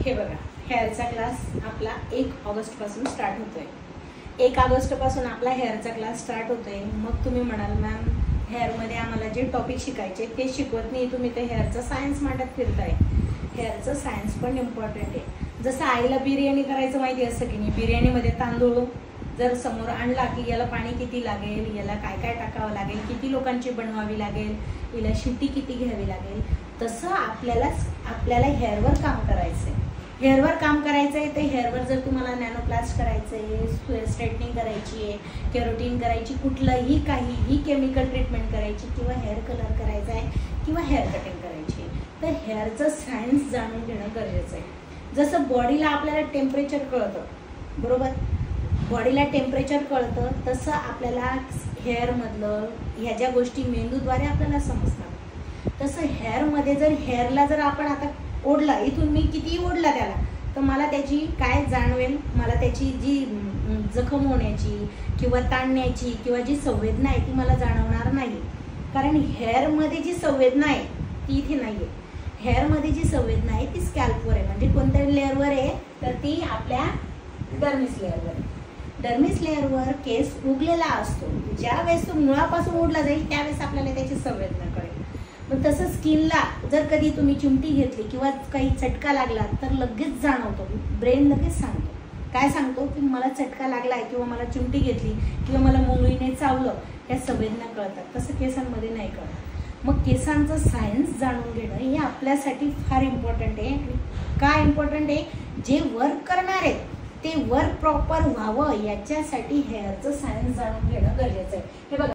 हे बघा, हेअरचा क्लास आपला 1 ऑगस्ट पासून स्टार्ट होतोय. 1 ऑगस्ट पासून आपला हेअरचा क्लास स्टार्ट होतोय. मग तुम्ही म्हणाल मॅम हेअरमध्ये आम्हाला जे टॉपिक शिकायचे ते शिकवत नाही, तुम्ही ते हेअरचं सायन्स मांडत फिरताय. हेअरचं सायन्स पण इम्पॉर्टंट आहे. जसं आईला बिर्याणी करायचं माहिती असतं की नाही, बिर्याणीमध्ये तांदूळ जर समोर आणला की याला पाणी किती लागेल, याला काय काय टाकावं लागेल, किती लोकांची बनवावी लागेल, याला शिटी किती घ्यावी लागेल, तसं आपल्याला हेअरवर काम करायचं आहे. हेअरवर काम करायचं आहे तर हेअरवर जर तुम्हाला नॅनोप्लास्ट करायचं आहे, स्ट्रेटनिंग करायची आहे, केरोटीन करायची, कुठलंही काहीही केमिकल ट्रीटमेंट करायची किंवा हेअर कलर करायचा आहे किंवा हेअर कटिंग करायची आहे, तर हेअरचं सायन्स जाणून घेणं गरजेचं आहे. जसं बॉडीला आपल्याला टेम्परेचर कळतं, बरोबर, बॉडीला टेम्परेचर कळतं, तसं आपल्याला हेअरमधलं ह्या ज्या गोष्टी मेंदूद्वारे आपल्याला समजतात. तसं हेअरमध्ये हेअरला जर आपण आता ओढला, इथून मी कितीही ओढला त्याला, तर मला त्याची काय जाणवेल, मला त्याची जी जखम होण्याची किंवा ताणण्याची किंवा जी संवेदना आहे ती मला जाणवणार नाही. कारण हेअरमध्ये जी संवेदना आहे ती इथे नाही आहे. हेअरमध्ये जी संवेदना आहे ती स्कॅल्पवर आहे, म्हणजे कोणत्या लेअरवर आहे तर ती आपल्या डर्मिस लेअरवर आहे. डर्मिस लेअरवर केस उगलेला असतो. ज्या वेळेस तो मुळापासून ओढला जाईल त्यावेळेस आपल्याला त्याची संवेदना कळेल. मग तसं स्किनला जर कधी तुम्ही चिमटी घेतली किंवा काही चटका लागला तर लगेच जाणवतो, ब्रेन लगेच सांगतो. काय सांगतो की मला चटका लागलाय किंवा मला चिमटी घेतली किंवा मला मुंगळीने चावलं, त्या संवेदना कळतात. तसं केसांमध्ये नाही कळत. मग केसांचं सायन्स जाणून घेणं हे आपल्यासाठी फार इम्पॉर्टंट आहे. काय इम्पॉर्टंट आहे, जे वर्क करणार आहेत ते वर्क प्रॉपर व्हावं याच्यासाठी हेअरचं सायन्स जाणून घेणं गरजेचं आहे. हे बघा.